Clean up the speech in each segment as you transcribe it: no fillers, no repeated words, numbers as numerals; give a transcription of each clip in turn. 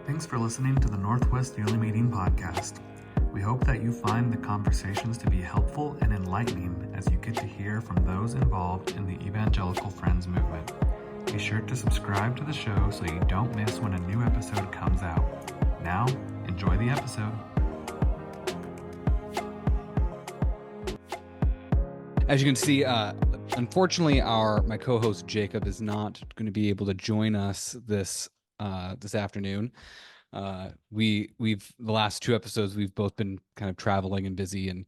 Thanks for listening to the Northwest Yearly Meeting podcast. We hope that you find the conversations to be helpful and enlightening as you get to hear from those involved in the Evangelical Friends movement. Be sure to subscribe to the show so you don't miss when a new episode comes out. Now, enjoy the episode. As you can see, unfortunately, my co-host Jacob is not going to be able to join us this afternoon. We've the last two episodes we've both been kind of traveling and busy, and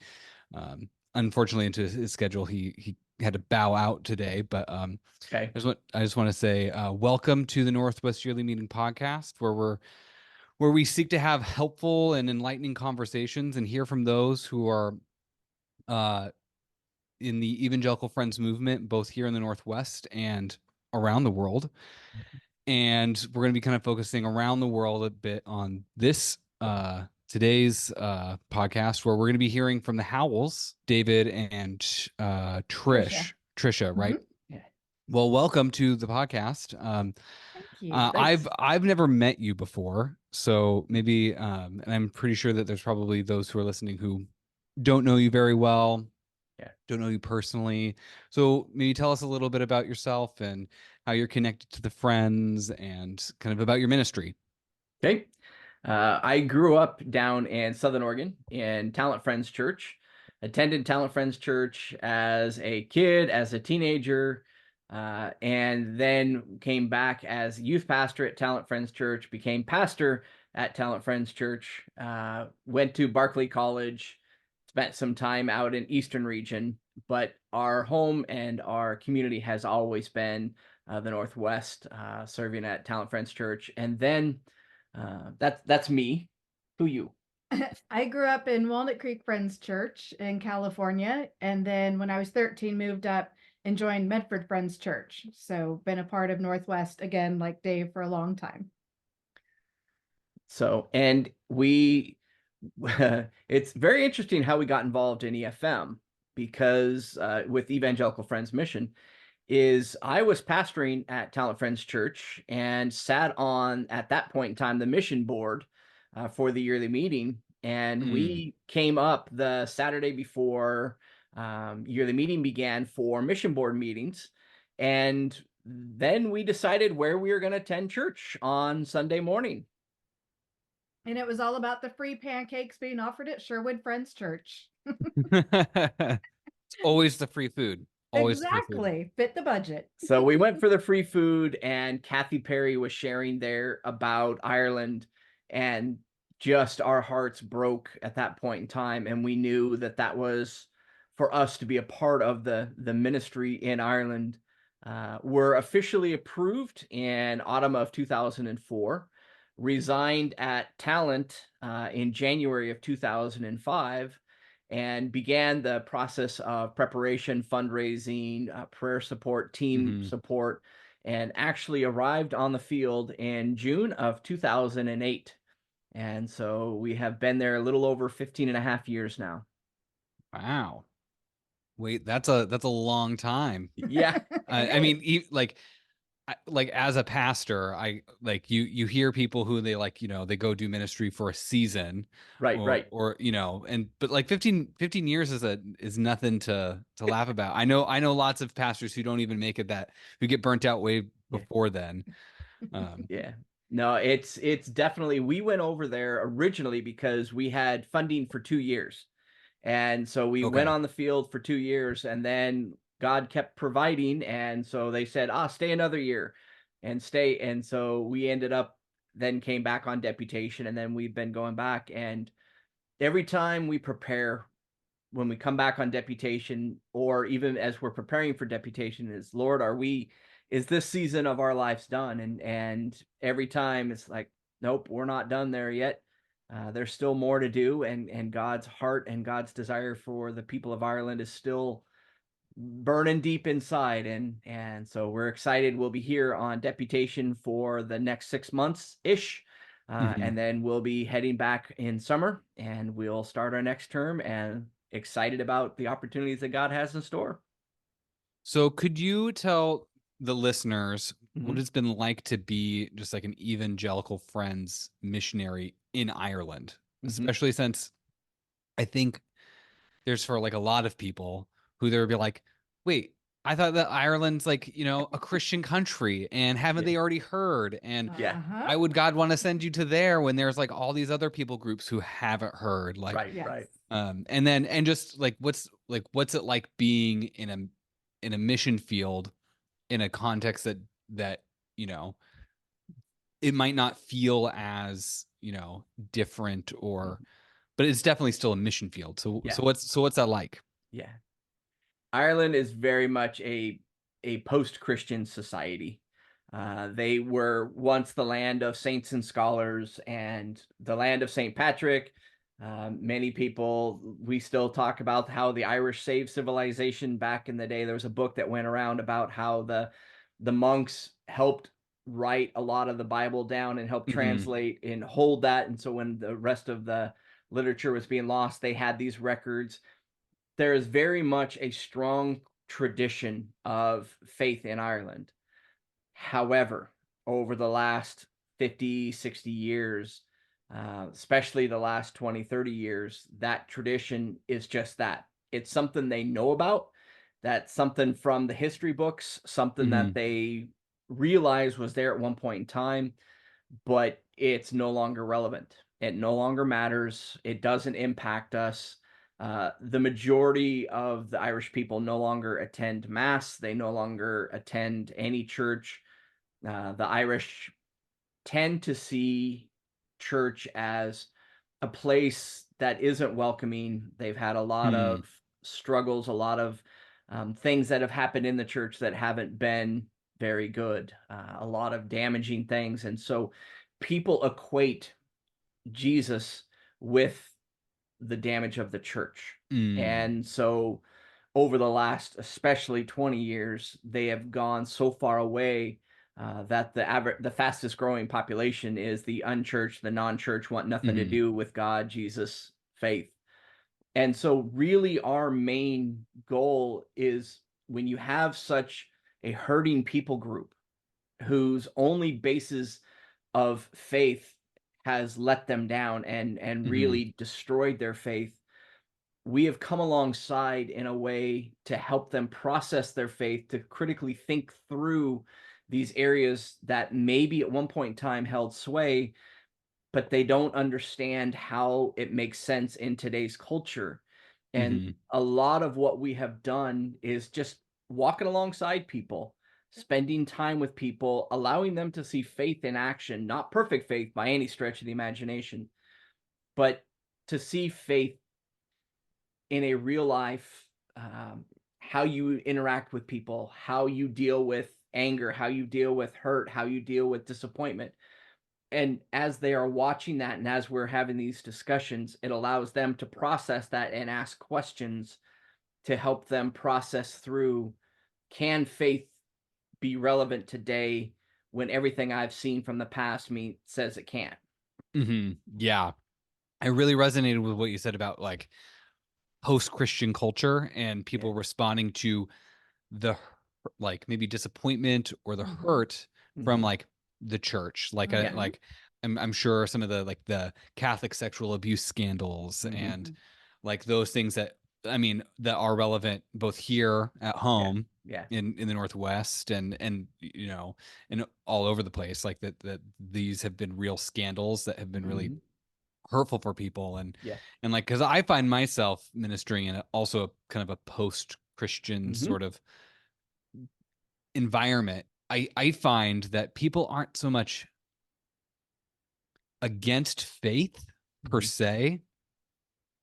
unfortunately, into his schedule, he had to bow out today. But Okay. I just want to say welcome to the Northwest Yearly Meeting podcast, where we seek to have helpful and enlightening conversations and hear from those who are in the Evangelical Friends movement, both here in the Northwest and around the world. And we're going to be kind of focusing around the world a bit on this today's podcast, where we're going to be hearing from the Howells, David and Tricia, right? Mm-hmm. Yeah. Well, welcome to the podcast. Thank you. I've never met you before, so maybe, and I'm pretty sure that there's probably those who are listening who don't know you very well. Yeah. Don't know you personally. So maybe tell us a little bit about yourself and how you're connected to the Friends and kind of about your ministry. Okay. I grew up down in Southern Oregon in Talent Friends Church. Attended Talent Friends Church as a kid, as a teenager, and then came back as youth pastor at Talent Friends Church, became pastor at Talent Friends Church, went to Berkeley College, spent some time out in Eastern region, but our home and our community has always been the Northwest, serving at Talent Friends Church. And then that's me. Who you? I grew up in Walnut Creek Friends Church in California, and then when I was 13, moved up and joined Medford Friends Church. So been a part of Northwest again, like Dave, for a long time. So, and it's very interesting how we got involved in EFM, because with Evangelical Friends Mission, is I was pastoring at Talent Friends Church and sat on, at that point in time, the mission board for the yearly meeting. And we came up the Saturday before yearly meeting began for mission board meetings. And then we decided where we were going to attend church on Sunday morning. And it was all about the free pancakes being offered at Sherwood Friends Church. It's always the free food. Always exactly. Fit the budget. So we went for the free food, and Kathy Perry was sharing there about Ireland, and just our hearts broke at that point in time. And we knew that that was for us to be a part of the ministry in Ireland. We're officially approved in autumn of 2004, resigned at Talent in January of 2005, and began the process of preparation, fundraising, prayer support, team support, and actually arrived on the field in June of 2008. And so we have been there a little over 15 and a half years now. Wow. Wait, that's a long time. Yeah. I mean, like as a pastor, I like you hear people who they they go do ministry for a season, Right. Or but like 15 years is nothing to laugh about. I know lots of pastors who don't even make it, who get burnt out way before then. Yeah. No, it's definitely, we went over there originally because we had funding for 2 years. And so we went on the field for 2 years, and then God kept providing. And so they said, stay another year and stay. And so we ended up, then came back on deputation, and then we've been going back. And every time we prepare, when we come back on deputation, or even as we're preparing for deputation, is, Lord, is this season of our lives done? And every time it's like, nope, we're not done there yet. There's still more to do, and God's heart and God's desire for the people of Ireland is still burning deep inside. And so we're excited. We'll be here on deputation for the next 6 months-ish. And then we'll be heading back in summer, and we'll start our next term, and excited about the opportunities that God has in store. So could you tell the listeners what it's been like to be just like an Evangelical Friends missionary in Ireland, especially since I think there's for like a lot of people who there would be like, wait, I thought that Ireland's like, you know, a Christian country, and haven't they already heard? And Yeah. why would God want to send you to there when there's like all these other people groups who haven't heard? Like, Right. and just like what's it like being in a mission field in a context that you know it might not feel as, you know, different, or but it's definitely still a mission field. So what's that like? Yeah. Ireland is very much a post-Christian society. They were once the land of saints and scholars and the land of St. Patrick. Many people, we still talk about how the Irish saved civilization back in the day. There was a book that went around about how the monks helped write a lot of the Bible down and help translate and hold that. And so when the rest of the literature was being lost, they had these records. There is very much a strong tradition of faith in Ireland. However, over the last 50, 60 years, especially the last 20, 30 years, that tradition is just that. It's something they know about. That's something from the history books, something that they realized was there at one point in time, but it's no longer relevant. It no longer matters. It doesn't impact us. The majority of the Irish people no longer attend Mass. They no longer attend any church. The Irish tend to see church as a place that isn't welcoming. They've had a lot of struggles, a lot of things that have happened in the church that haven't been very good, a lot of damaging things. And so people equate Jesus with the damage of the church. And so over the last, especially 20 years, they have gone so far away that the fastest growing population is the unchurched, the non-church, want nothing to do with God, Jesus, faith. And so really our main goal is when you have such a hurting people group whose only basis of faith has let them down and really destroyed their faith, we have come alongside in a way to help them process their faith, to critically think through these areas that maybe at one point in time held sway, but they don't understand how it makes sense in today's culture. And a lot of what we have done is just walking alongside people, spending time with people, allowing them to see faith in action, not perfect faith by any stretch of the imagination, but to see faith in a real life, how you interact with people, how you deal with anger, how you deal with hurt, how you deal with disappointment. And as they are watching that and as we're having these discussions, it allows them to process that and ask questions to help them process through, can faith be relevant today when everything I've seen from the past says it can't? Yeah. I really resonated with what you said about like post-Christian culture and people responding to the like maybe disappointment or the hurt from like the church. Like like I'm sure some of the like the Catholic sexual abuse scandals and like those things that that are relevant both here at home in the Northwest and you know and all over the place, like that these have been real scandals that have been really hurtful for people. And like, because I find myself ministering in also a kind of a post-Christian sort of environment. I find that people aren't so much against faith per se,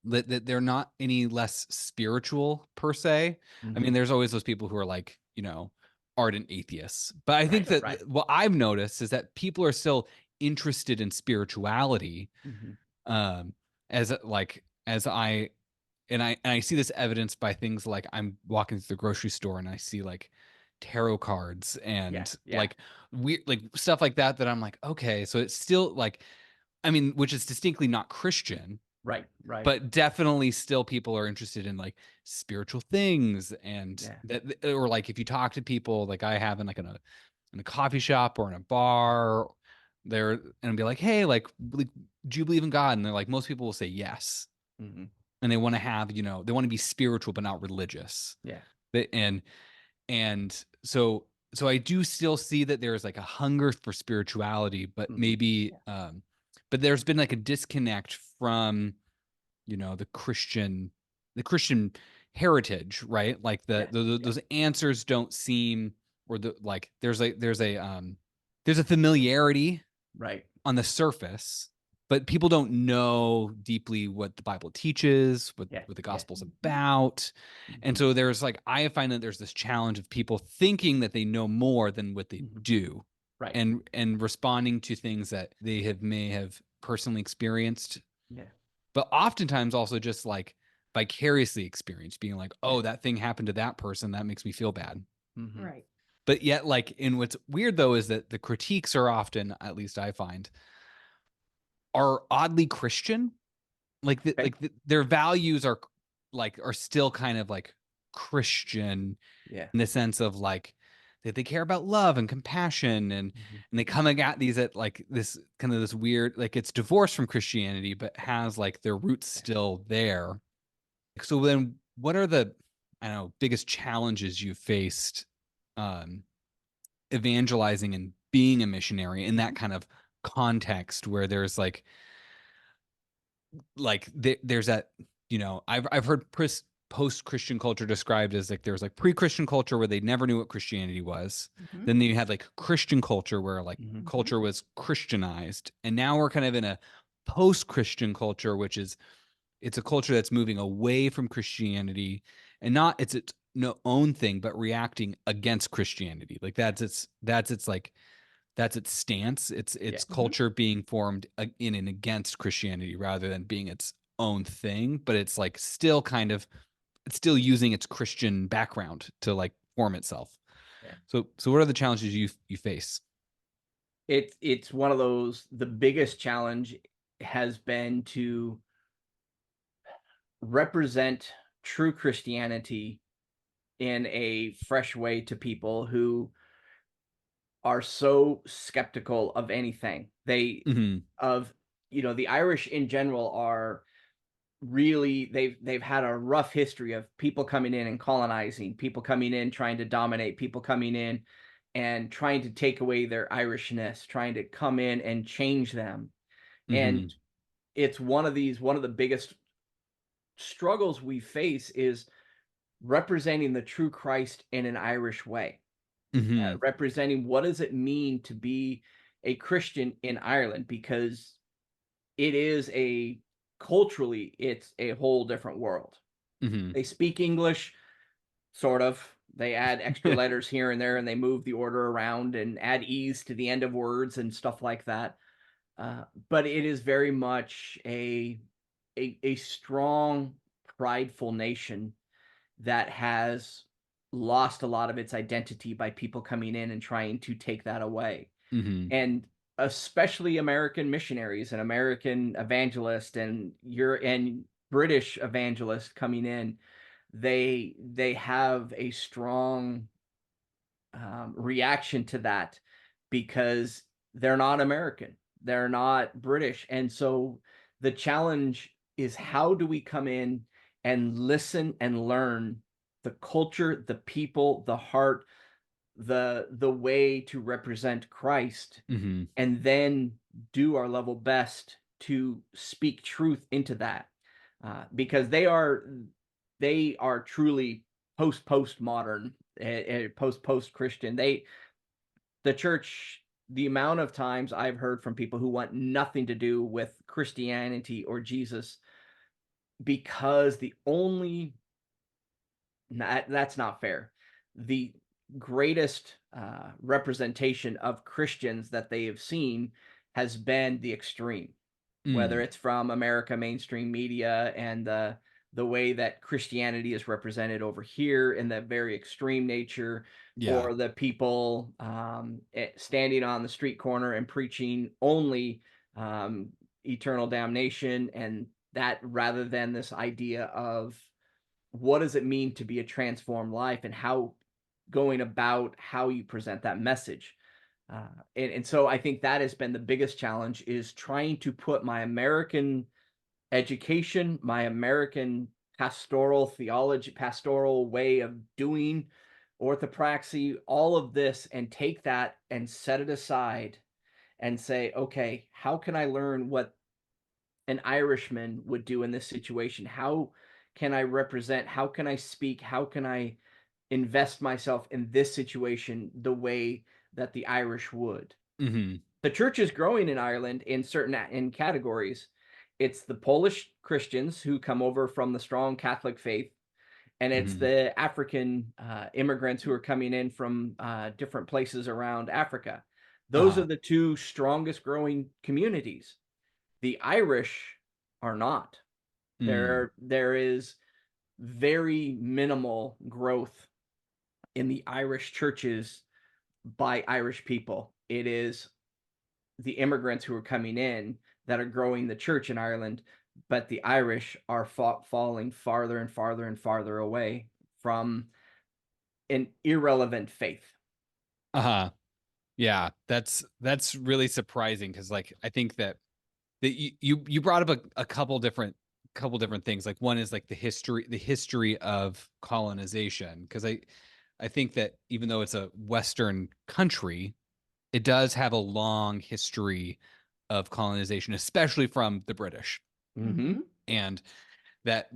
that they're not any less spiritual per se. I mean, there's always those people who are like, you know, ardent atheists, but I think that what I've noticed is that people are still interested in spirituality. As like as I see this evidence by things like I'm walking through the grocery store and I see like tarot cards and like weird like stuff like that I'm like, okay, so it's still like, I mean, which is distinctly not Christian, right, but definitely still people are interested in like spiritual things and that, or like if you talk to people like I have in like in a coffee shop or in a bar, they're and be like, hey, like, do you believe in God? And they're like, most people will say yes. Mm-hmm. And they want to have, they want to be spiritual but not religious. Yeah. And so I do still see that there's like a hunger for spirituality, but Mm-hmm. maybe but there's been like a disconnect from the Christian heritage, right? Like those answers don't seem, or there's a familiarity Right. on the surface, but people don't know deeply what the Bible teaches, what the gospel's about. And so there's I find that there's this challenge of people thinking that they know more than what they do. Right. And responding to things that they may have personally experienced. Yeah. But oftentimes also just vicariously experienced, being like, oh, that thing happened to that person, that makes me feel bad. Mm-hmm. Right. But yet, in what's weird though is that the critiques are often, at least I find, are oddly Christian. Their values are still kind of Christian, in the sense of that they care about love and compassion, and they come at these at this kind of this weird, it's divorced from Christianity but has their roots still there. So then what are the, I don't know, biggest challenges you faced evangelizing and being a missionary in that kind of context where there's there's that, I've heard post-Christian culture described as there's pre-Christian culture where they never knew what Christianity was. Mm-hmm. Then you had cultian culture where culture was Christianized, and now we're kind of in a post-Christian culture, which is, it's a culture that's moving away from Christianity, and not its no own thing, but reacting against Christianity. That's its stance. It's culture being formed in and against Christianity rather than being its own thing. But it's still it's still using its Christian background to form itself. Yeah. So what are the challenges you face? It's one of those, the biggest challenge has been to represent true Christianity in a fresh way to people who are so skeptical of anything. The Irish in general are really, they've had a rough history of people coming in and colonizing, people coming in trying to dominate, people coming in and trying to take away their Irishness, trying to come in and change them. And it's one of the biggest struggles we face is representing the true Christ in an Irish way. Representing what does it mean to be a Christian in Ireland, because it is culturally, it's a whole different world. They speak English, sort of. They add extra letters here and there, and they move the order around and add E's to the end of words and stuff like that. But it is very much a strong, prideful nation that has lost a lot of its identity by people coming in and trying to take that away. And especially American missionaries and American evangelists and British evangelists coming in, they have a strong reaction to that, because they're not American, they're not British. And so the challenge is, how do we come in and listen and learn the culture, the people, the heart, the way to represent Christ, and then do our level best to speak truth into that, because they are truly postmodern, post Christian. The church, the amount of times I've heard from people who want nothing to do with Christianity or Jesus, because that's not fair. The greatest representation of Christians that they have seen has been the extreme, whether it's from America mainstream media and the way that Christianity is represented over here in that very extreme nature, or the people standing on the street corner and preaching only eternal damnation, and that, rather than this idea of what does it mean to be a transformed life, and how going about how you present that message. And so I think that has been the biggest challenge, is trying to put my American education, my American pastoral theology, pastoral way of doing orthopraxy, all of this, and take that and set it aside and say, okay, how can I learn what an Irishman would do in this situation? How can I represent? How can I speak? How can I invest myself in this situation the way that the Irish would? Mm-hmm. The church is growing in Ireland in certain in categories. It's the Polish Christians who come over from the strong Catholic faith, and it's Mm-hmm. the African immigrants who are coming in from different places around Africa. Those are the two strongest growing communities. The Irish are not. There is very minimal growth in the Irish churches by Irish people. It is the immigrants who are coming in that are growing the church in Ireland, but the Irish are falling farther and farther and farther away from an irrelevant faith. Uh-huh. Yeah, that's really surprising, because like I think that you brought up a couple different things. Like one is like the history of colonization, because I think that even though it's a Western country, it does have a long history of colonization, especially from the British. Mm-hmm. And that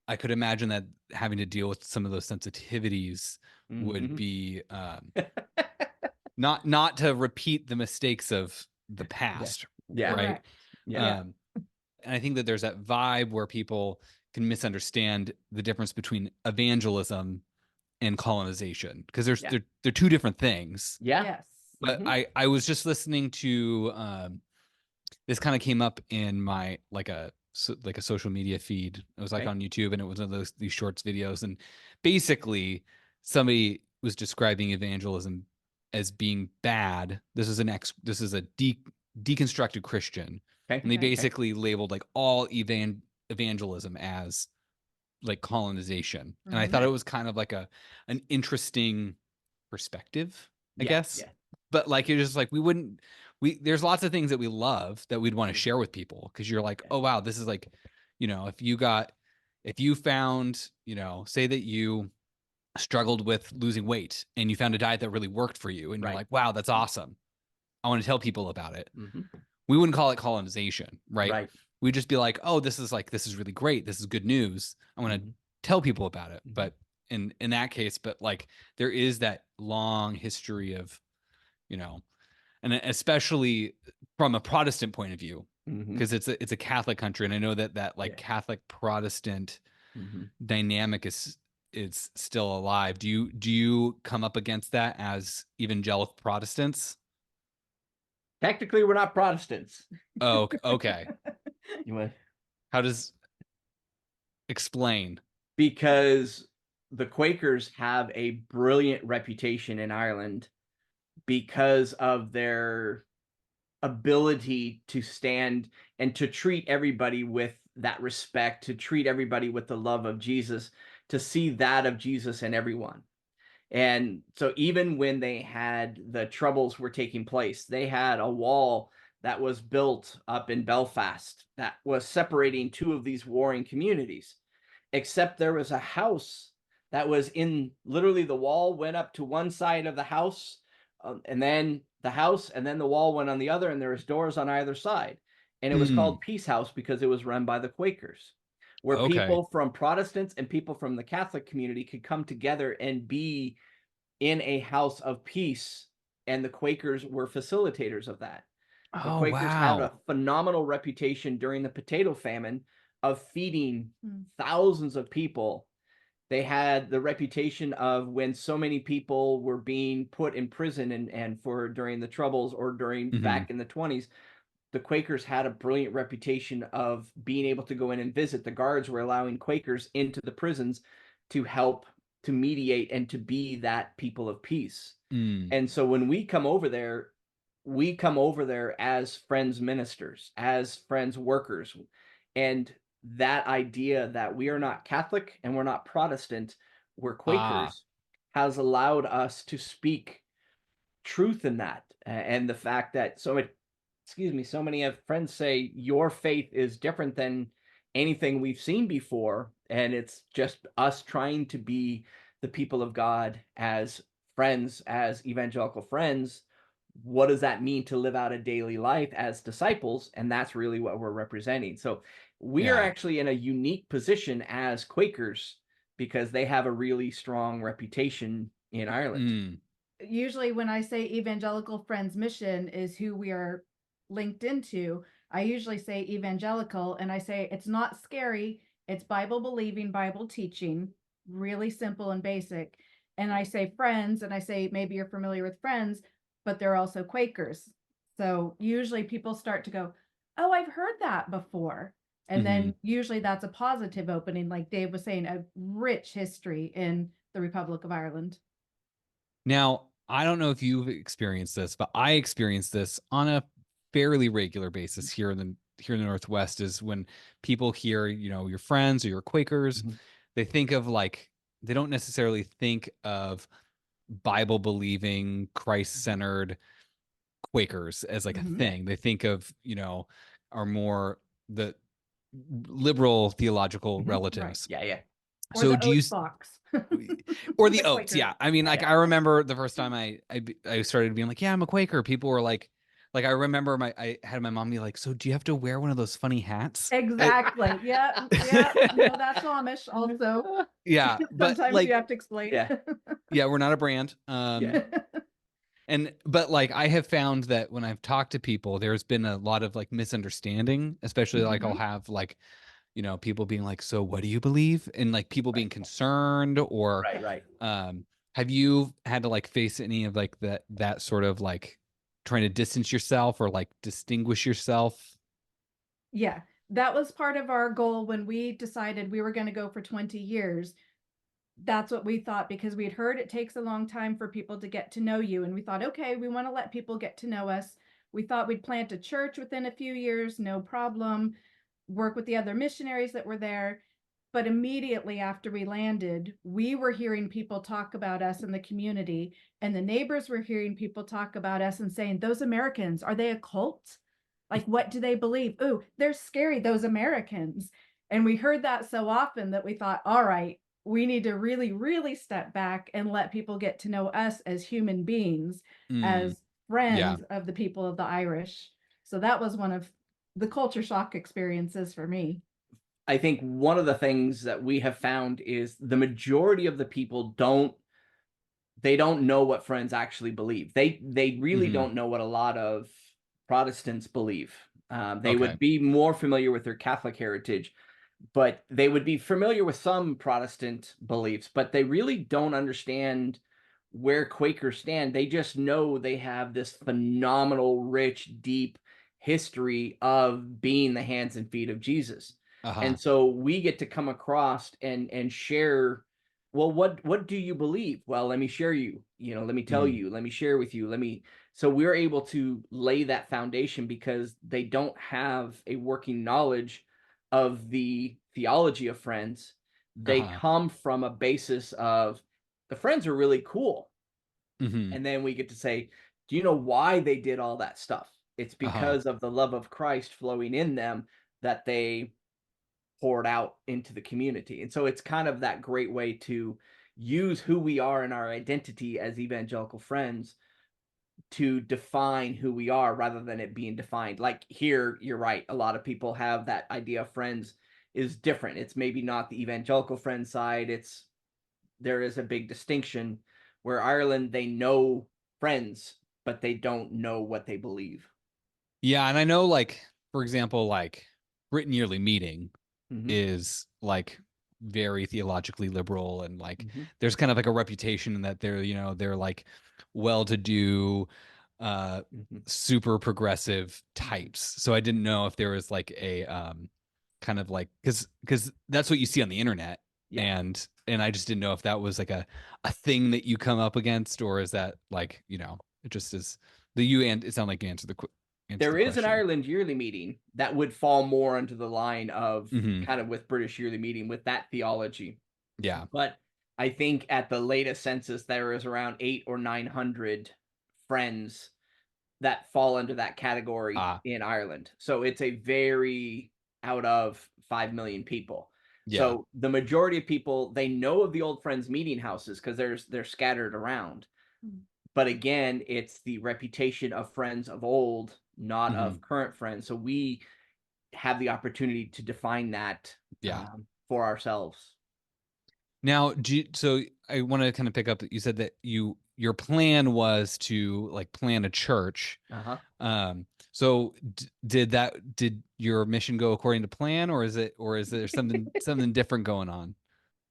I could imagine that having to deal with some of those sensitivities would be not to repeat the mistakes of the past. Yeah. Right. Correct. Yeah. And I think that there's that vibe where people can misunderstand the difference between evangelism and colonization, because they're two different things. Yeah. Yes. But I was just listening to this kind of came up in my like a social media feed. It was like on YouTube, and it was one of these shorts videos, and basically somebody was describing evangelism as being bad. This is a deconstructed Christian, and they basically labeled like all evangelism as like colonization. And I thought it was kind of like an interesting perspective, I guess. Yeah. But like it's just like there's lots of things that we love that we'd want to share with people, because you're like, oh wow, this is like, if you found, say that you struggled with losing weight and you found a diet that really worked for you, and you're like, wow, that's awesome, I want to tell people about it. We wouldn't call it colonization, right? We'd just be like, oh, this is really great, this is good news, I want to tell people about it. But in that case, but like there is that long history of, and especially from a Protestant point of view, because it's a Catholic country, and I know that like Catholic Protestant dynamic is still alive. Do you come up against that as evangelical Protestants? Technically, we're not Protestants. Oh, okay. How does explain? Because the Quakers have a brilliant reputation in Ireland because of their ability to stand and to treat everybody with that respect, to treat everybody with the love of Jesus, to see that of Jesus in everyone. And so even when they had the troubles were taking place, they had a wall that was built up in Belfast that was separating two of these warring communities, except there was a house that was in literally the wall went up to one side of the house, and then the house, and then the wall went on the other, and there was doors on either side. And it was called Peace House because it was run by the Quakers, where people from Protestants and people from the Catholic community could come together and be in a house of peace. And the Quakers were facilitators of that. The Quakers had a phenomenal reputation during the potato famine of feeding thousands of people. They had the reputation of, when so many people were being put in prison and for during the Troubles or during back in the 1920s, the Quakers had a brilliant reputation of being able to go in and visit. The guards were allowing Quakers into the prisons to help to mediate and to be that people of peace. And so when we come over there as Friends ministers, as Friends workers. And that idea that we are not Catholic and we're not Protestant, we're Quakers, has allowed us to speak truth in that, And the fact that so many of friends say your faith is different than anything we've seen before, and it's just us trying to be the people of God as friends, as evangelical friends. What does that mean to live out a daily life as disciples? And that's really what we're representing. So we are Yeah. actually in a unique position as Quakers because they have a really strong reputation in Ireland. Mm. Usually when I say Evangelical Friends Mission is who we are linked into, I usually say evangelical, and I say it's not scary. It's Bible believing, Bible teaching, really simple and basic. And I say friends, and I say maybe you're familiar with Friends, but they're also Quakers. So usually people start to go, oh, I've heard that before. And then usually that's a positive opening, like Dave was saying, a rich history in the Republic of Ireland. Now, I don't know if you've experienced this, but I experienced this on a fairly regular basis here in the Northwest. Is when people hear, your friends or your Quakers, they think of they don't necessarily think of Bible believing, Christ centered Quakers as like a thing. They think of, are more the liberal theological relatives. Right. Yeah. Or So the do you oat box. or the The oats? Quaker. Yeah. I mean, I remember the first time I started being like, yeah, I'm a Quaker. People were like I remember I had my mom be like, so do you have to wear one of those funny hats? Exactly. Yeah. No, that's Amish also. Yeah, but Sometimes you have to explain. Yeah, we're not a brand. But I have found that when I've talked to people, there's been a lot of misunderstanding, especially I'll have people being like, so what do you believe? And people being concerned or Right. Have you had to face any of that sort of trying to distance yourself or distinguish yourself? Yeah, that was part of our goal when we decided we were going to go for 20 years. That's what we thought, because we'd heard it takes a long time for people to get to know you. And we thought, okay, we want to let people get to know us. We thought we'd plant a church within a few years, no problem, work with the other missionaries that were there. But immediately after we landed, we were hearing people talk about us in the community, and the neighbors were hearing people talk about us and saying, those Americans, are they a cult? Like, what do they believe? Oh, they're scary, those Americans. And we heard that so often that we thought, all right, we need to really, really step back and let people get to know us as human beings, as friends of the people of the Irish. So that was one of the culture shock experiences for me. I think one of the things that we have found is the majority of the people don't know what Friends actually believe. They really don't know what a lot of Protestants believe. They would be more familiar with their Catholic heritage, but they would be familiar with some Protestant beliefs, but they really don't understand where Quakers stand. They just know they have this phenomenal, rich, deep history of being the hands and feet of Jesus. And so we get to come across and share, well, what do you believe? Well, let me share you, let me tell you, let me share with you, so we're able to lay that foundation because they don't have a working knowledge of the theology of Friends. They come from a basis of the Friends are really cool. And then we get to say, do you know why they did all that stuff? It's because of the love of Christ flowing in them that they poured out into the community. And so it's kind of that great way to use who we are in our identity as evangelical friends to define who we are rather than it being defined. Like here, you're right. A lot of people have that idea of Friends is different. It's maybe not the evangelical friend side. There is a big distinction where Ireland, they know Friends, but they don't know what they believe. Yeah. And I know for example, Britain Yearly Meeting is very theologically liberal and there's kind of a reputation in that they're well-to-do super progressive types. So I didn't know if there was a kind of because that's what you see on the internet. And I just didn't know if that was a thing that you come up against, or is that it just is it sounded like you answered the there is question. an Ireland Yearly Meeting that would fall more into the line of kind of with British Yearly Meeting with that theology. Yeah. But I think at the latest census, there is around 800 or 900 friends that fall under that category in Ireland. So it's a very out of 5 million people. Yeah. So the majority of people, they know of the old Friends meeting houses because they're scattered around. But again, it's the reputation of friends of old, not of current friends. So we have the opportunity to define that for ourselves. Now, so I want to kind of pick up that you said that your plan was to like plan a church. So did your mission go according to plan, or is there something different going on?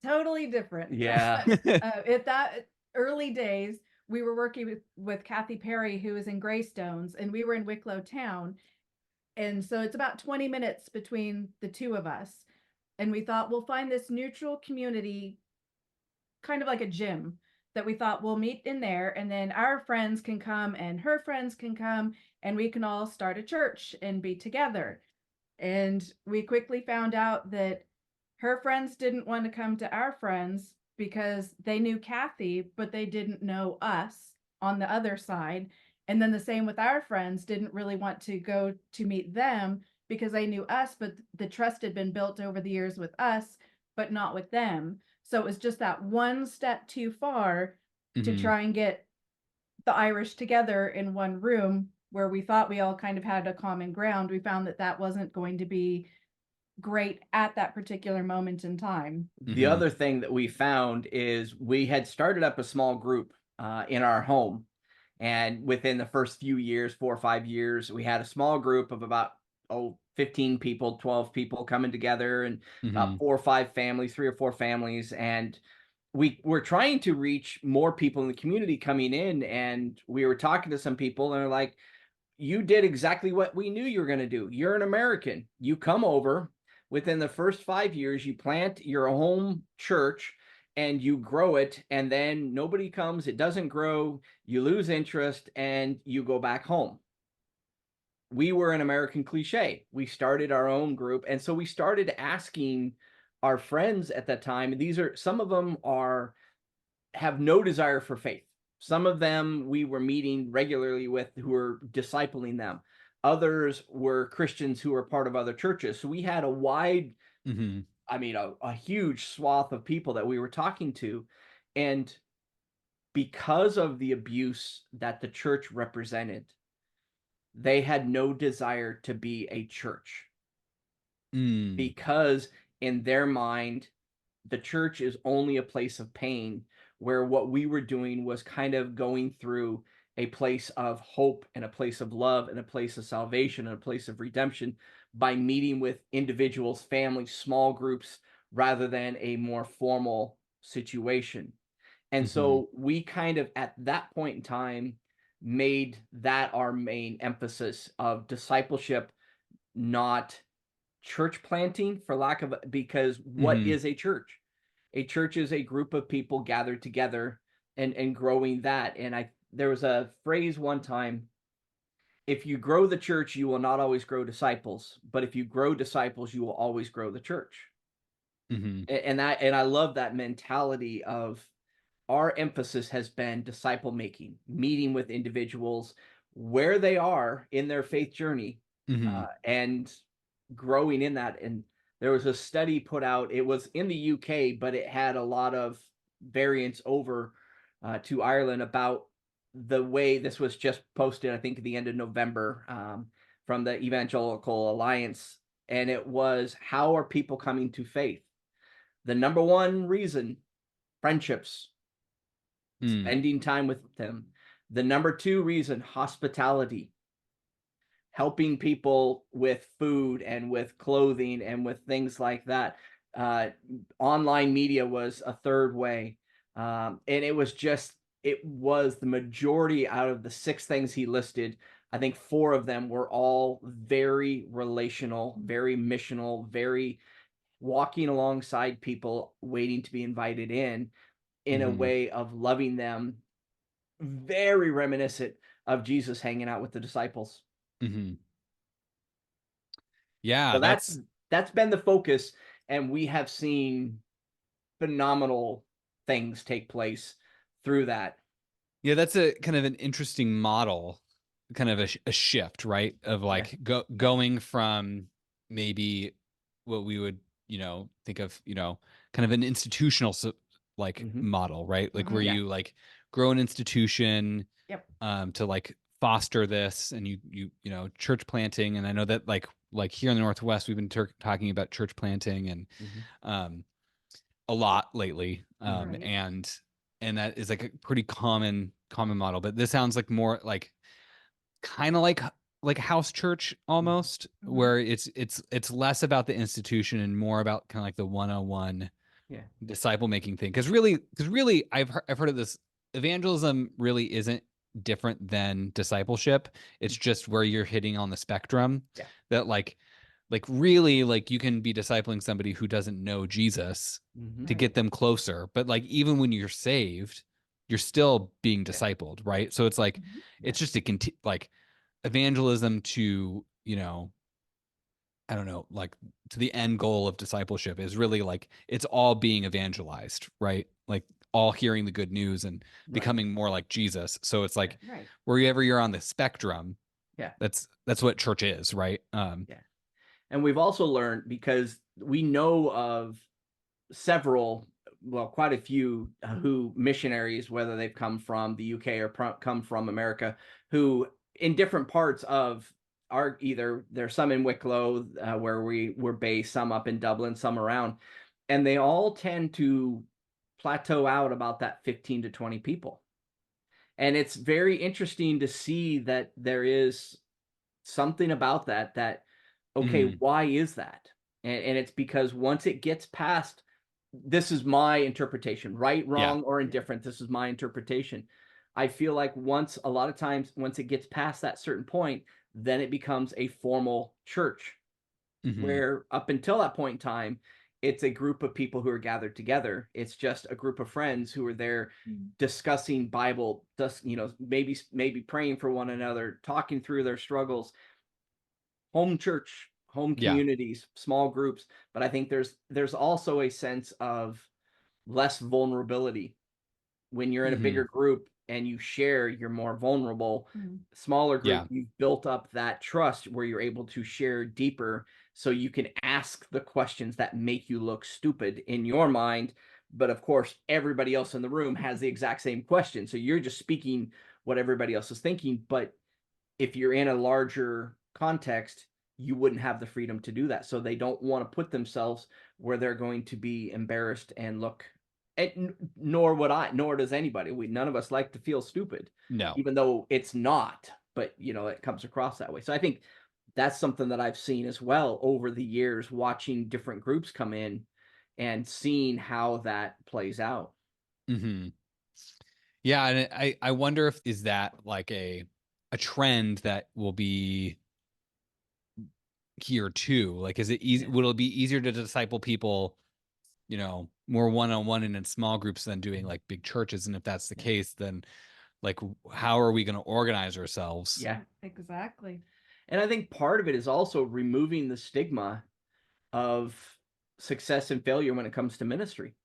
Totally different. Yeah. At that early days, we were working with Kathy Perry, who is in Greystones, and we were in Wicklow Town. And so it's about 20 minutes between the two of us. And we thought we'll find this neutral community, kind of like a gym, that we thought we'll meet in there, and then our friends can come and her friends can come, and we can all start a church and be together. And we quickly found out that her friends didn't want to come to our friends because they knew Kathy, but they didn't know us on the other side. And then the same with our friends, didn't really want to go to meet them because they knew us, but the trust had been built over the years with us, but not with them. So it was just that one step too far to try and get the Irish together in one room where we thought we all kind of had a common ground. We found that wasn't going to be great at that particular moment in time. The other thing that we found is we had started up a small group in our home. And within the first few years, 4 or 5 years, we had a small group of about 15 people, 12 people coming together, and about 4 or 5 families, 3 or 4 families. And we were trying to reach more people in the community coming in. And we were talking to some people, and they're like, you did exactly what we knew you were going to do. You're an American. You come over. Within the first 5 years, you plant your home church and you grow it, and then nobody comes, it doesn't grow, you lose interest, and you go back home. We were an American cliche. We started our own group, and so we started asking our friends at that time. Some of them have no desire for faith. Some of them we were meeting regularly with who were discipling them. Others were Christians who were part of other churches. So we had a wide, a huge swath of people that we were talking to. And because of the abuse that the church represented, they had no desire to be a church. Because in their mind, the church is only a place of pain, where what we were doing was kind of going through a place of hope and a place of love and a place of salvation and a place of redemption by meeting with individuals, families, small groups, rather than a more formal situation. And so we kind of, at that point in time, made that our main emphasis of discipleship, not church planting, because what is a church? A church is a group of people gathered together and growing that. And there was a phrase one time: if you grow the church, you will not always grow disciples, but if you grow disciples, you will always grow the church. And I love that mentality of our emphasis has been disciple making, meeting with individuals where they are in their faith journey, and growing in that. And there was a study put out, it was in the UK, but it had a lot of variants over to Ireland about the way this was just posted, I think at the end of November, from the Evangelical Alliance. And it was, how are people coming to faith? The number one reason, friendships, spending time with them. The number 2 reason, hospitality, helping people with food and with clothing and with things like that. Online media was a third way. And it was the majority out of the 6 things he listed. I think 4 of them were all very relational, very missional, very walking alongside people, waiting to be invited in a way of loving them, very reminiscent of Jesus hanging out with the disciples. Yeah, so that's been the focus, and we have seen phenomenal things take place through that. Yeah, that's a kind of an interesting model kind of a shift, right? Of like going from maybe what we would, think of, kind of an institutional model, right? Like where you like grow an institution to like foster this, and you church planting. And I know that like here in the Northwest, we've been talking about church planting and a lot lately. And that is like a pretty common model. But this sounds like more like kind of like house church almost, where it's less about the institution and more about kind of like the one-on-one disciple making thing. Because really I've heard of this. Evangelism really isn't different than discipleship. It's just where you're hitting on the spectrum that like really like you can be discipling somebody who doesn't know Jesus to get them closer. But like even when you're saved, you're still being discipled, right? So it's like it's just like evangelism to, I don't know, like to the end goal of discipleship is really like it's all being evangelized, right? Like all hearing the good news and becoming more like Jesus. So it's like wherever you're on the spectrum, that's what church is, right? And we've also learned, because we know of quite a few who missionaries, whether they've come from the UK or come from America, who in different parts of there's some in Wicklow where we're based, some up in Dublin, some around, and they all tend to plateau out about that 15 to 20 people. And it's very interesting to see that there is something about that, okay, why is that? And it's because once it gets past, this is my interpretation, right, wrong, or indifferent, this is my interpretation. I feel like a lot of times, once it gets past that certain point, then it becomes a formal church, where up until that point in time, it's a group of people who are gathered together. It's just a group of friends who are there discussing Bible, maybe praying for one another, talking through their struggles. Home church, home communities, small groups. But I think there's also a sense of less vulnerability when you're in a bigger group and you share. You're more vulnerable. Smaller group, you've built up that trust where you're able to share deeper, so you can ask the questions that make you look stupid in your mind. But of course, everybody else in the room has the exact same question, so you're just speaking what everybody else is thinking. But if you're in a larger context, you wouldn't have the freedom to do that. So they don't want to put themselves where they're going to be embarrassed and look, nor does anybody. None of us like to feel stupid. No. Even though it's not, but it comes across that way. So I think that's something that I've seen as well over the years, watching different groups come in and seeing how that plays out. Yeah, and I wonder if is that like a trend that will be here too. Like, is it easy? Will it be easier to disciple people, more one-on-one and in small groups than doing like big churches? And if that's the case, then like, how are we going to organize ourselves? Yeah, exactly. And I think part of it is also removing the stigma of success and failure when it comes to ministry.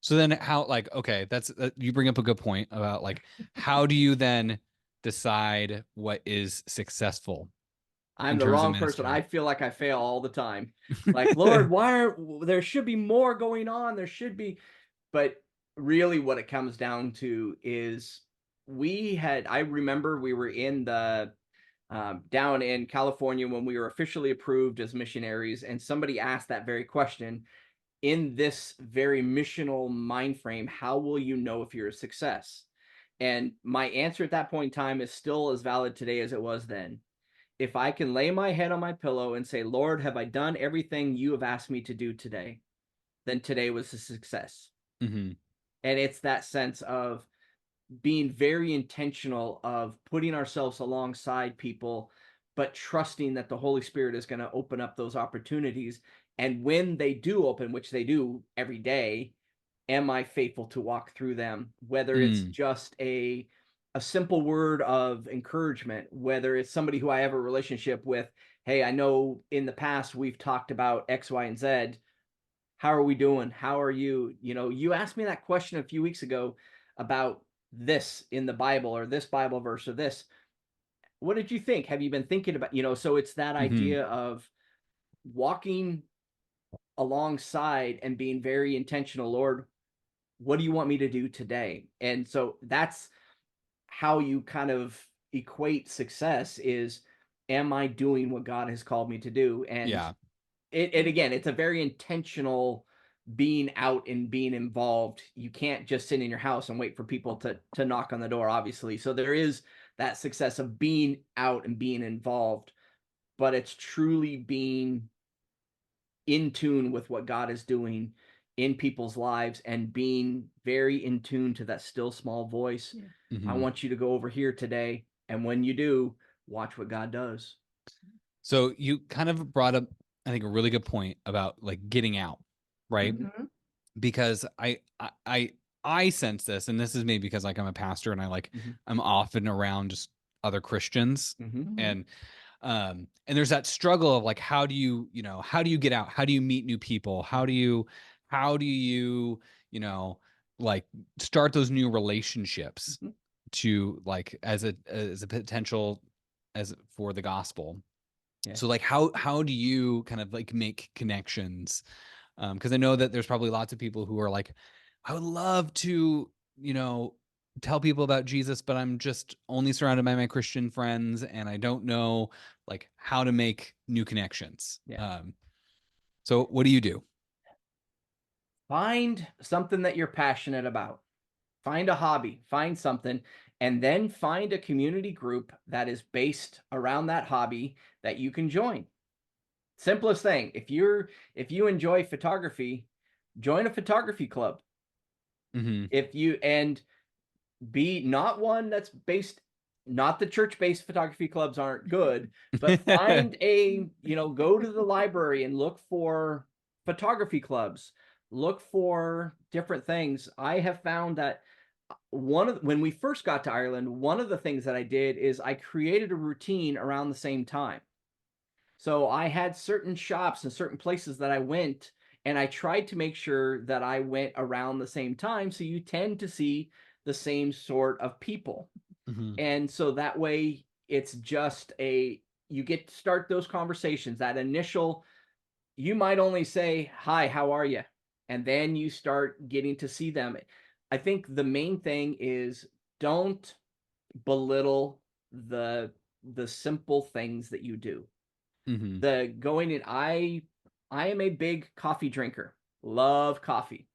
So then how, like, okay, that's you bring up a good point about like, how do you then decide what is successful? I'm the wrong person. I feel like I fail all the time. Like, Lord, there should be more going on. There should be. But really what it comes down to is I remember we were in down in California when we were officially approved as missionaries, and somebody asked that very question. In this very missional mind frame, how will you know if you're a success? And my answer at that point in time is still as valid today as it was then. If I can lay my head on my pillow and say, Lord, have I done everything you have asked me to do today? Then today was a success. And it's that sense of being very intentional of putting ourselves alongside people, but trusting that the Holy Spirit is going to open up those opportunities. And when they do open, which they do every day, am I faithful to walk through them? Whether it's just a simple word of encouragement, whether it's somebody who I have a relationship with. Hey, I know in the past we've talked about X, Y, and Z. How are we doing? How are you? You asked me that question a few weeks ago about this in the Bible or this Bible verse or this. What did you think? Have you been thinking about, so it's that idea of walking alongside and being very intentional. Lord, what do you want me to do today? And so that's how you kind of equate success is, am I doing what God has called me to do? And Yeah. it again, it's a very intentional being out and being involved. You can't just sit in your house and wait for people to knock on the door, obviously. So there is that success of being out and being involved, but it's truly being in tune with what God is doing in people's lives and being very in tune to that still small voice. Yeah. I want you to go over here today. And when you do, watch what God does. So you kind of brought up, I think, a really good point about like getting out, right? Mhm. Because I sense this, and this is maybe because like I'm a pastor and Mhm. I'm often around just other Christians, Mhm. and there's that struggle of like, how do you get out? How do you meet new people? How do you like start those new relationships Mhm. to like as a potential as for the gospel? Yeah. So like how do you kind of like make connections? Because I know that there's probably lots of people who are like, I would love to, tell people about Jesus, but I'm just only surrounded by my Christian friends, and I don't know like how to make new connections. Yeah. So what do you do? Find something that you're passionate about. Find a hobby, find something, and then find a community group that is based around that hobby that you can join. Simplest thing. If you enjoy photography, join a photography club. Mm-hmm. If you and be not one that's based, not the church-based photography clubs aren't good, but find go to the library and look for photography clubs. Look for different things. I have found that when we first got to Ireland, one of the things that I did is I created a routine around the same time. So I had certain shops and certain places that I went, and I tried to make sure that I went around the same time. So you tend to see the same sort of people. Mm-hmm. And so that way it's just you get to start those conversations. That initial, you might only say, "Hi, how are you?" And then you start getting to see them. I think the main thing is don't belittle the simple things that you do. Mm-hmm. The going in, I am a big coffee drinker. Love coffee.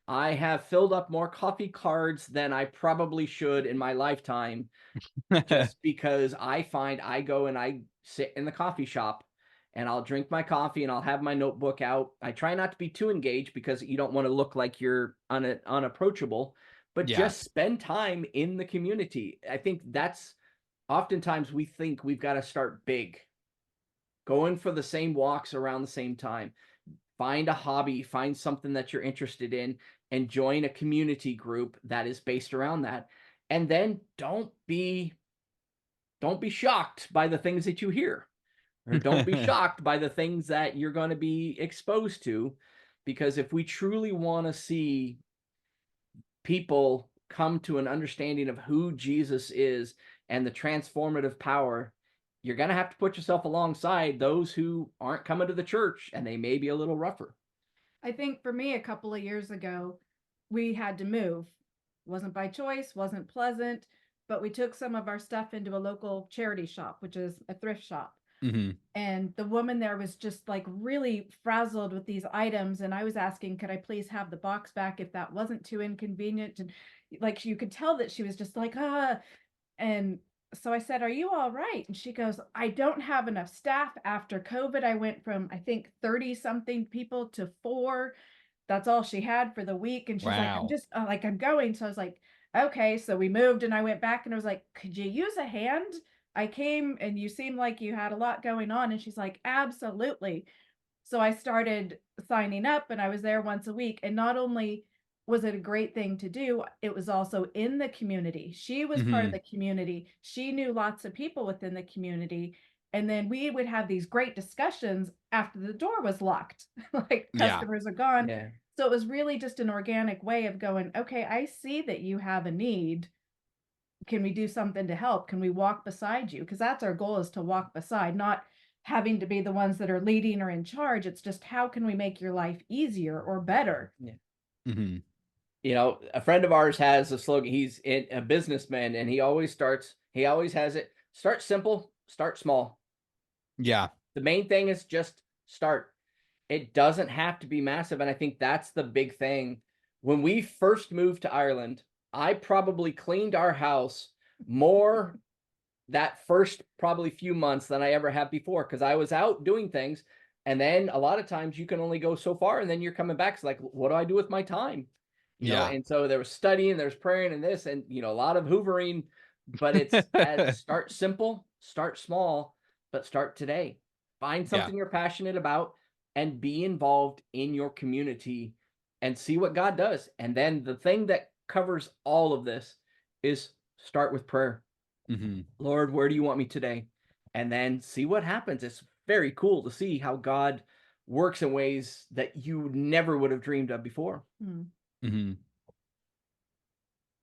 I have filled up more coffee cards than I probably should in my lifetime, just because I find I go and I sit in the coffee shop and I'll drink my coffee and I'll have my notebook out. I try not to be too engaged because you don't want to look like you're unapproachable, but Yeah. just spend time in the community. I think that's oftentimes we think we've got to start big, going for the same walks around the same time. Find a hobby, find something that you're interested in, and join a community group that is based around that. And then don't be shocked by the things that you hear, or don't be shocked by the things that you're going to be exposed to, because if we truly want to see people come to an understanding of who Jesus is and the transformative power, you're going to have to put yourself alongside those who aren't coming to the church, and they may be a little rougher. I think for me, a couple of years ago, we had to move. Wasn't by choice, wasn't pleasant, but we took some of our stuff into a local charity shop, which is a thrift shop. Mm-hmm. And the woman there was just like really frazzled with these items. And I was asking, could I please have the box back if that wasn't too inconvenient? And like you could tell that she was just like, ah. And so I said, are you all right? And she goes, I don't have enough staff. After COVID, I went from, I think, 30 something people to 4. That's all she had for the week. And she's like, I'm Wow. just I'm going. So I was like, okay. So we moved and I went back and I was like, could you use a hand? I came and you seemed like you had a lot going on. And she's like, absolutely. So I started signing up and I was there once a week. And not only was it a great thing to do, it was also in the community. She was part of Mm-hmm. the community. She knew lots of people within the community. And then we would have these great discussions after the door was locked, like Yeah. customers are gone. Yeah. So it was really just an organic way of going, okay, I see that you have a need. Can we do something to help? Can we walk beside you? Because that's our goal, is to walk beside, not having to be the ones that are leading or in charge. It's just, how can we make your life easier or better? Yeah. Mm-hmm. You know, a friend of ours has a slogan. He's a businessman, and he always has it: start simple, start small. Yeah. The main thing is just start. It doesn't have to be massive. And I think that's the big thing. When we first moved to Ireland, I probably cleaned our house more that first probably few months than I ever have before, because I was out doing things. And then a lot of times you can only go so far, and then you're coming back. It's like, what do I do with my time? You know, and so there was studying, there's praying and this, and, you know, a lot of hoovering, but it's start simple, start small, but start today. Find something you're passionate about and be involved in your community and see what God does. And then the thing that covers all of this is start with prayer. Mm-hmm. Lord, where do you want me today? And then see what happens. It's very cool to see how God works in ways that you never would have dreamed of before. Mm-hmm.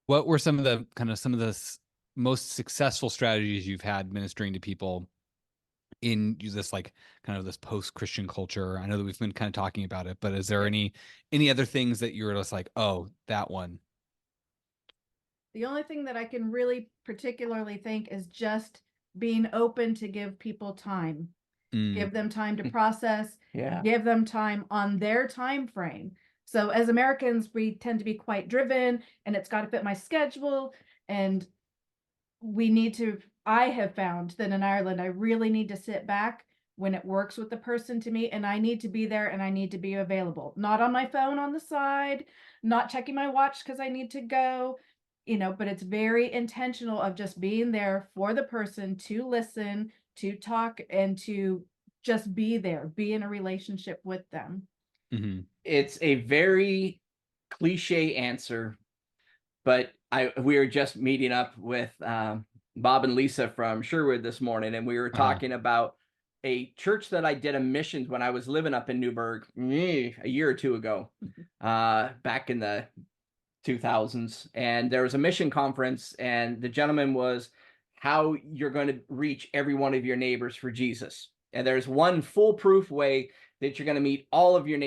What were some of the most successful strategies you've had ministering to people in this, like, kind of this post-Christian culture? I know that we've been kind of talking about it, but is there any other things that you're just like, oh, that one? The only thing that I can really particularly think is just being open to give people time. Give them time to process, give them time on their time frame. So as Americans, we tend to be quite driven, and it's got to fit my schedule. And I have found that in Ireland, I really need to sit back when it works with the person to me, and I need to be there and I need to be available, not on my phone on the side, not checking my watch because I need to go, but it's very intentional of just being there for the person, to listen, to talk, and to just be there, be in a relationship with them. Mm-hmm. It's a very cliche answer, but we were just meeting up with Bob and Lisa from Sherwood this morning, and we were talking about a church that I did a missions when I was living up in Newburgh a year or two ago, back in the 2000s. And there was a mission conference, and the gentleman was how you're going to reach every one of your neighbors for Jesus. And there's one foolproof way that you're going to lead all of your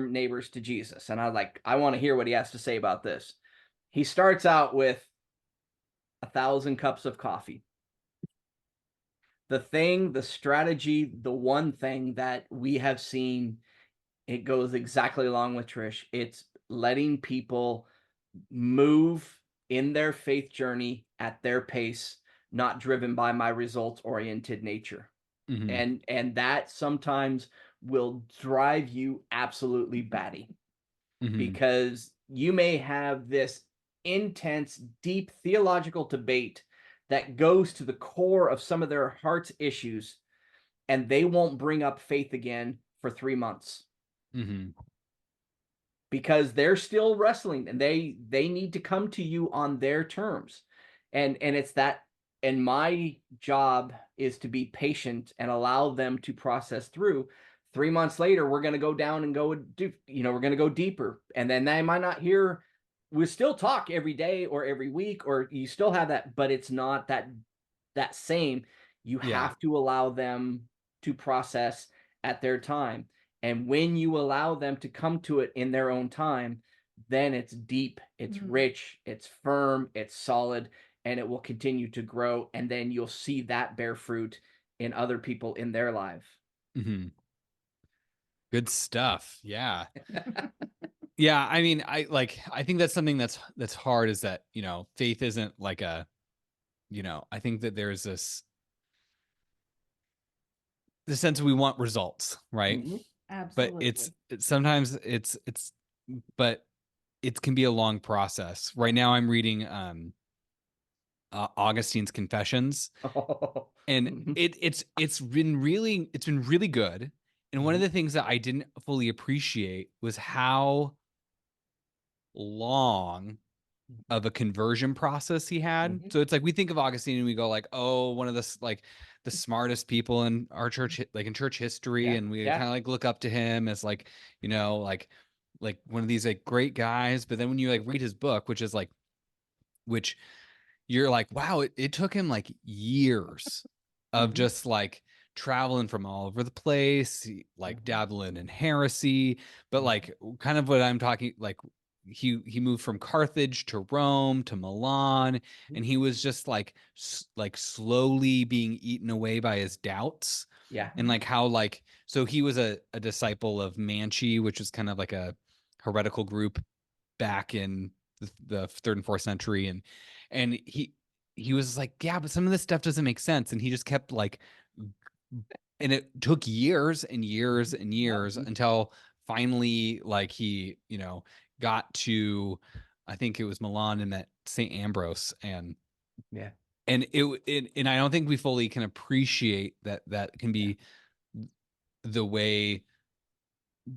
neighbors to Jesus. And I want to hear what he has to say about this. He starts out with 1,000 cups of coffee. The strategy, the one thing that we have seen, it goes exactly along with Trish. It's letting people move in their faith journey at their pace, not driven by my results-oriented nature. Mm-hmm. And that sometimes will drive you absolutely batty, because you may have this intense, deep theological debate that goes to the core of some of their heart's issues, and they won't bring up faith again for 3 months. Because they're still wrestling, and they need to come to you on their terms. And it's that, and my job is to be patient and allow them to process through. 3 months later, we're going to go down and we're going to go deeper. And then they might not hear, we still talk every day or every week, or you still have that, but it's not that same. You have to allow them to process at their time. And when you allow them to come to it in their own time, then it's deep, it's rich, it's firm, it's solid, and it will continue to grow. And then you'll see that bear fruit in other people in their life. Good stuff. Yeah. Yeah. I mean, I think that's something that's hard, is that, faith isn't like I think that there's the sense we want results, right? Absolutely. But sometimes but it can be a long process. Right now I'm reading Augustine's Confessions, and it's been really good. And one of the things that I didn't fully appreciate was how long of a conversion process he had. So it's like, we think of Augustine and we go like, oh, one of the smartest people in our church, like in church history, and we kind of like look up to him as like, like like one of these like great guys, but then when you like read his book, which you're like, wow, it took him like years of just like traveling from all over the place, like dabbling in heresy, but like kind of what I'm talking, like he moved from Carthage to Rome to Milan, and he was just like slowly being eaten away by his doubts. Yeah. And like how like, so he was a disciple of Manchi, which was kind of like a heretical group back in the third and fourth century, and he was like, yeah, but some of this stuff doesn't make sense, and he just kept like, and it took years and years and years until finally like he, you know, got to, I think it was Milan, and met St. Ambrose, and Yeah. and and I don't think we fully can appreciate that can be the way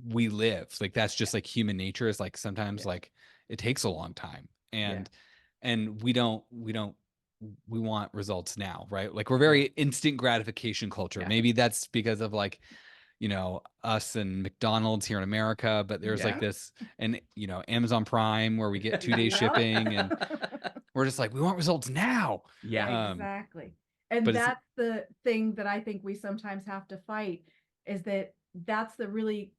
we live. Like that's just like human nature, is like sometimes like it takes a long time, and we want results now, right? Like we're very instant gratification culture. Maybe that's because of like, you know, us and McDonald's here in America, but there's like this, and you know, Amazon Prime where we get 2 day shipping, and we're just like, we want results now. Yeah. Exactly. And but that's the thing that I think we sometimes have to fight, is that that's the really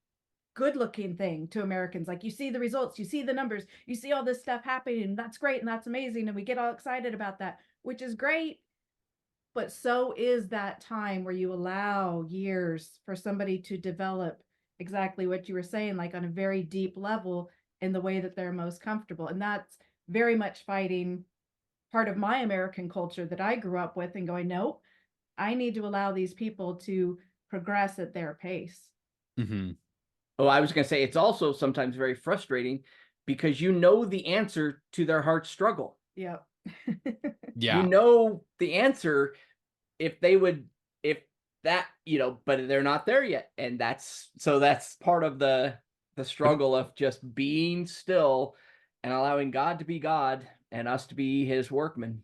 good looking thing to Americans. Like you see the results, you see the numbers, you see all this stuff happening, and that's great and that's amazing. And we get all excited about that, which is great. But so is that time where you allow years for somebody to develop exactly what you were saying, like on a very deep level in the way that they're most comfortable. And that's very much fighting part of my American culture that I grew up with, and going, nope, I need to allow these people to progress at their pace. Oh, I was going to say, it's also sometimes very frustrating because you know the answer to their heart struggle. Yep. You know the answer if that, you know, but they're not there yet. And that's part of the struggle of just being still and allowing God to be God and us to be his workmen.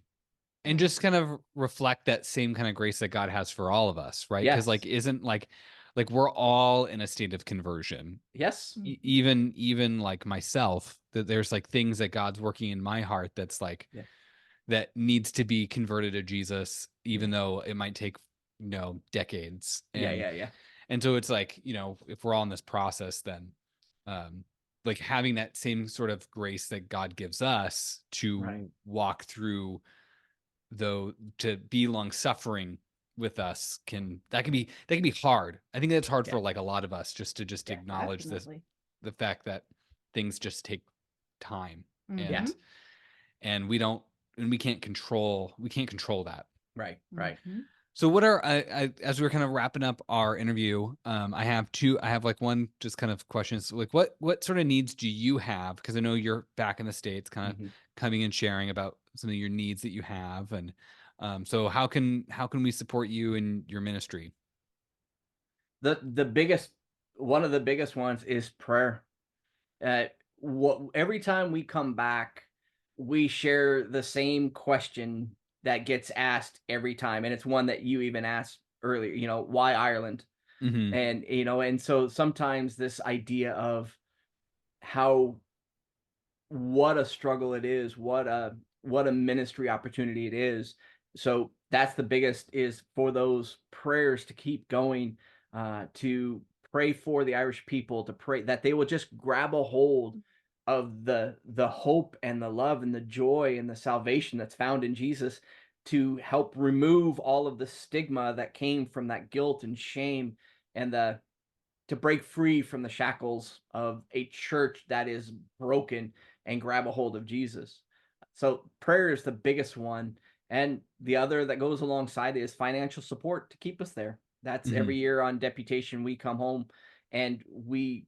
And just kind of reflect that same kind of grace that God has for all of us, right? Because like isn't like we're all in a state of conversion. Yes. Even like myself, that there's like things that God's working in my heart that's like that needs to be converted to Jesus, even though it might take, you know, decades. And and so it's like, you know, if we're all in this process, then like having that same sort of grace that God gives us to walk through, though, to be long suffering with us, can be hard. I think that's hard for like a lot of us, just to acknowledge the fact that things just take time, and we can't control that. Right. So what are, as we're kind of wrapping up our interview, I have like one just kind of questions, like what sort of needs do you have? Because I know you're back in the States, kind of coming and sharing about some of your needs that you have. And so how can we support you in your ministry? One of the biggest ones is prayer. Every time we come back, we share the same question that gets asked every time, and it's one that you even asked earlier, you know, why Ireland? And you know, and so sometimes this idea of what a struggle it is, what a ministry opportunity it is. So that's the biggest, is for those prayers to keep going, to pray for the Irish people, to pray that they will just grab a hold of the hope and the love and the joy and the salvation that's found in Jesus, to help remove all of the stigma that came from that guilt and shame, and to break free from the shackles of a church that is broken and grab a hold of Jesus. So prayer is the biggest one. And the other that goes alongside is financial support to keep us there. That's every year on deputation, we come home and we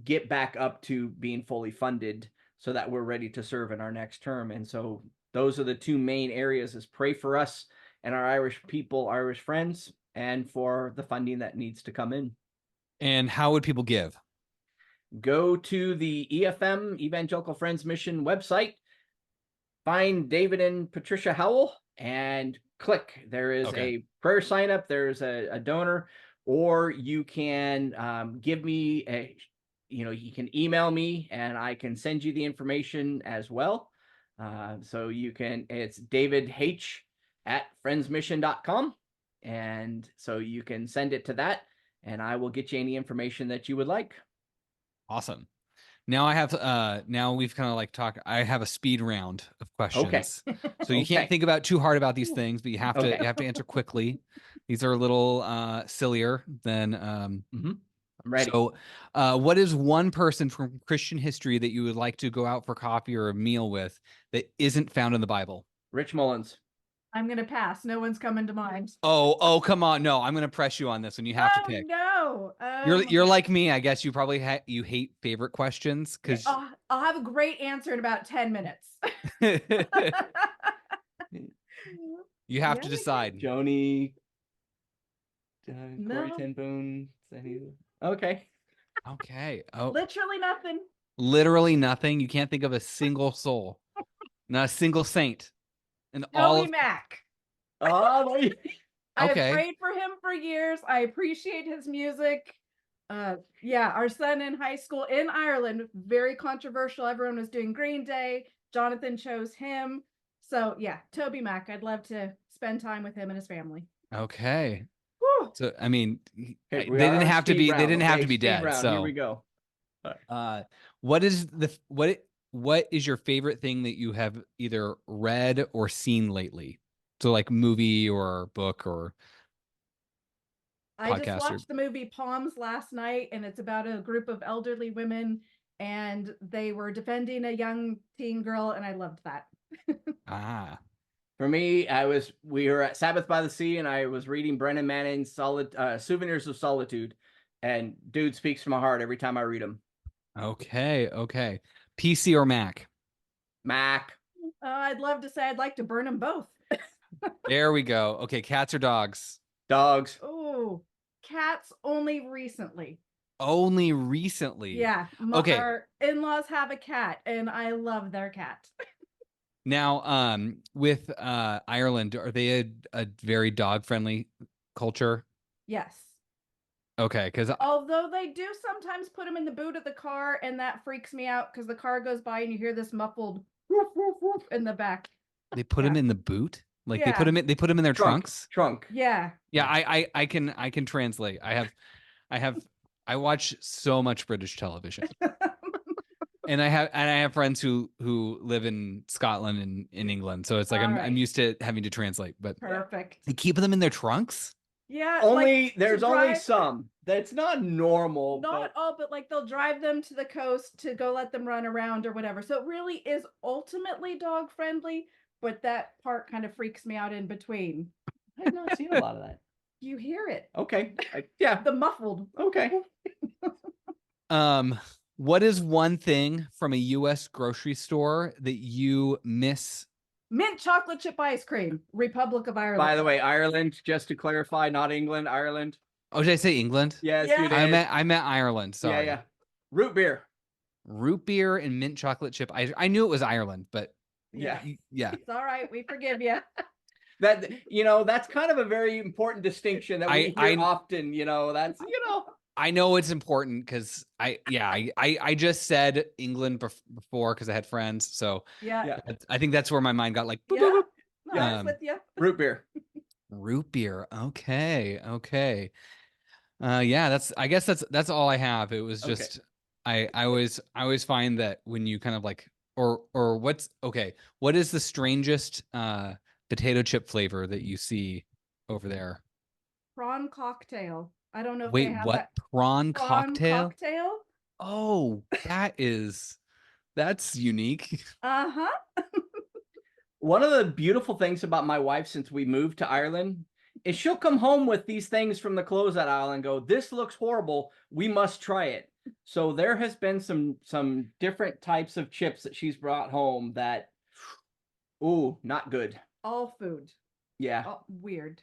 get back up to being fully funded so that we're ready to serve in our next term. And so those are the two main areas: is pray for us and our Irish people, Irish friends, and for the funding that needs to come in. And how would people give? Go to the EFM, Evangelical Friends Mission website, find David and Tricia Howell, and click. There is a prayer sign up. There's a donor, or you can give me you can email me and I can send you the information as well. So it's David H at friendsmission.com. And so you can send it to that and I will get you any information that you would like. Awesome. Now I have now we've kind of like talked. I have a speed round of questions. So you can't think about too hard about these things, but you have to answer quickly. These are a little sillier than I'm ready. So what is one person from Christian history that you would like to go out for coffee or a meal with that isn't found in the Bible? Rich Mullins. I'm gonna pass. No one's coming to mind. Oh, come on. No, I'm gonna press you on this one. You have to pick. No. You're like me. I guess you probably you hate favorite questions because I'll have a great answer in about 10 minutes. you have to decide. Joni, No. Corey Ten Boom. Okay. Oh, Literally nothing. literally nothing. You can't think of a single soul, not a single saint, and all Toby Mac. Oh, Okay. I've prayed for him for years. I appreciate his music. Yeah, our son in high school in Ireland, very controversial. Everyone was doing Green Day. Jonathan chose him. So yeah, Toby Mac. I'd love to spend time with him and his family. Okay. Whew. So I mean, they didn't have to be. They didn't have to be dead. Round. So here we go. What is your favorite thing that you have either read or seen lately? So like movie or book or I podcast just watched the movie Palms last night, and it's about a group of elderly women, and they were defending a young teen girl, and I loved that. For me, we were at Sabbath by the Sea, and I was reading Brennan Manning's Souvenirs of Solitude, and dude speaks to my heart every time I read him. Okay. PC or Mac? Mac. I'd love to say I'd like to burn them both. There we go. Okay, cats or dogs? Dogs. Oh, cats only recently. Only recently. Yeah. Okay. Our in-laws have a cat, and I love their cat. Now, with Ireland, are they a very dog-friendly culture? Yes. Okay, because although they do sometimes put them in the boot of the car, and that freaks me out because the car goes by and you hear this muffled woof, woof, woof in the back. they put them in the boot. Like Yeah. they put them in their trunks. Trunk. Yeah. Yeah, I can translate. I watch so much British television. And I have friends who live in Scotland and in England. So it's like I'm used to having to translate, but Perfect. they keep them in their trunks? Yeah. There's only some. That's not normal. Not all, but like they'll drive them to the coast to go let them run around or whatever. So it really is ultimately dog friendly, but that part kind of freaks me out in between. I've not seen a lot of that. You hear it. Okay. Yeah. The muffled. Okay. What is one thing from a U.S. grocery store that you miss? Mint chocolate chip ice cream, Republic of Ireland. By the way, Ireland, just to clarify, not England, Ireland. Oh, did I say England? Yes, Yeah. you did. I meant Ireland. Sorry. Yeah. Root beer. Root beer and mint chocolate chip. I knew it was Ireland, but Yeah. It's all right. We forgive you. That's kind of a very important distinction that we hear often. That's I know it's important because I just said England before because I had friends. So Yeah. I think that's where my mind got like. Yeah. boop, boop, boop. No, I was with you. root beer. Root beer. Okay. Yeah, I guess that's all I have. It was just I always find that when you kind of like or what is the strangest potato chip flavor that you see over there? Prawn cocktail. I don't know if Wait, they have what? that. Prawn cocktail? Cocktail? Oh, that's unique. Uh-huh. One of the beautiful things about my wife since we moved to Ireland is she'll come home with these things from the closeout aisle and go, "This looks horrible. We must try it." So there has been some different types of chips that she's brought home that, not good. All food. Yeah. Weird.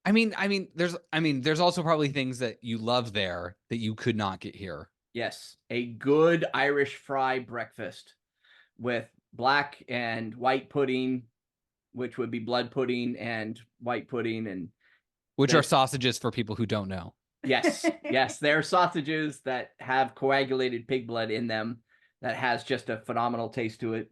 I mean, there's also probably things that you love there that you could not get here. Yes, a good Irish fry breakfast with black and white pudding, which would be blood pudding and white pudding, and which are sausages for people who don't know. Yes, yes. They're sausages that have coagulated pig blood in them that has just a phenomenal taste to it.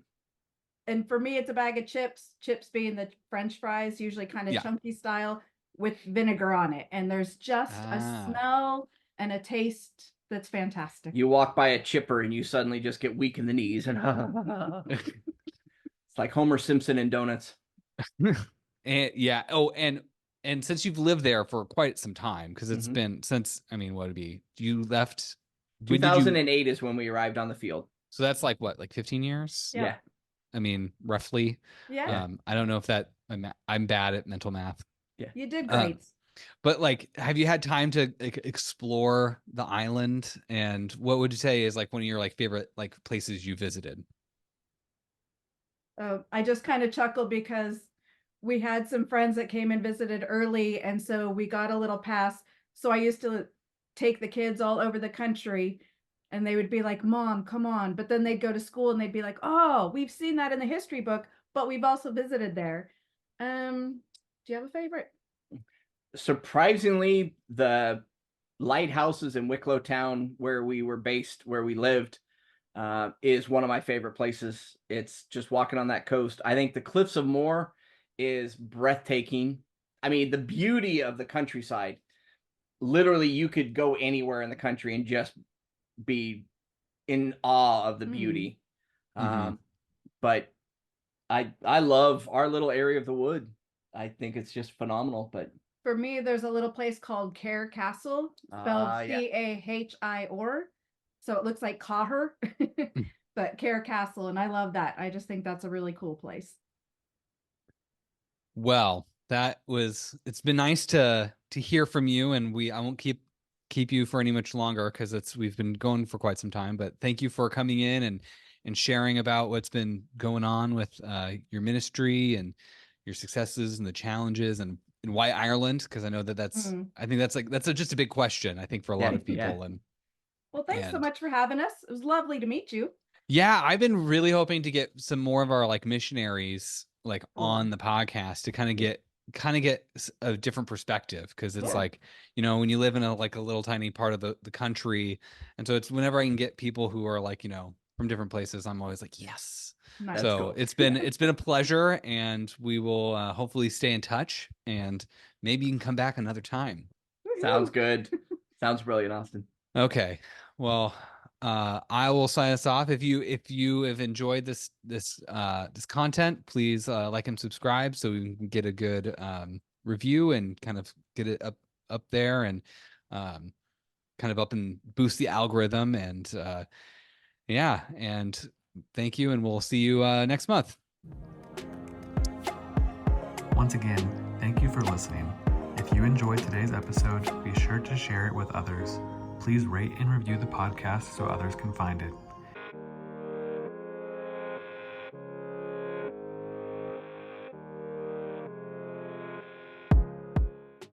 And for me, it's a bag of chips being the French fries, usually kind of chunky style with vinegar on it. And there's just a smell and a taste that's fantastic. You walk by a chipper and you suddenly just get weak in the knees. And it's like Homer Simpson and donuts. And yeah. Oh, and since you've lived there for quite some time, because it's been since, I mean, what would it be? You left 2008 is when we arrived on the field. So that's like what, like 15 years? Yeah. I mean, roughly. Yeah. I don't know if that I'm bad at mental math. Yeah. You did great. But like, have you had time to explore the island? And what would you say is like one of your like favorite like places you visited? I just kind of chuckled because we had some friends that came and visited early, and so we got a little pass. So I used to take the kids all over the country, and they would be like, "Mom, come on." But then they'd go to school and they'd be like, "Oh, we've seen that in the history book, but we've also visited there." Do you have a favorite? Surprisingly, the lighthouses in Wicklow Town, where we were based, where we lived, is one of my favorite places. It's just walking on that coast. I think the Cliffs of Moher is breathtaking. I mean, the beauty of the countryside. Literally, you could go anywhere in the country and just be in awe of the beauty. But I love our little area of the wood. I think it's just phenomenal. But for me, there's a little place called Cahir Castle, spelled Cahir. So it looks like Cahir, but Cahir Castle, and I love that. I just think that's a really cool place. Well, it's been nice to hear from you, and I won't keep you for any much longer because we've been going for quite some time, but thank you for coming in and sharing about what's been going on with your ministry and your successes and the challenges and why Ireland, because I know I think that's just a big question, I think, for a lot of people. And well, thanks so much for having us. It was lovely to meet you. Yeah, I've been really hoping to get some more of our like missionaries like on the podcast to kind of get a different perspective, because it's like, you know, when you live in a little tiny part of the country, and so it's whenever I can get people who are like, you know, from different places, I'm always like, yes. Nice. So cool. it's been a pleasure, and we will hopefully stay in touch, and maybe you can come back another time. Sounds good. Sounds brilliant, Austin. Okay. Well, I will sign us off. If you have enjoyed this content, please like and subscribe so we can get a good review and kind of get it up there and kind of up and boost the algorithm. And and thank you, and we'll see you next month. Once again, thank you for listening. If you enjoyed today's episode, be sure to share it with others. Please rate and review the podcast so others can find it.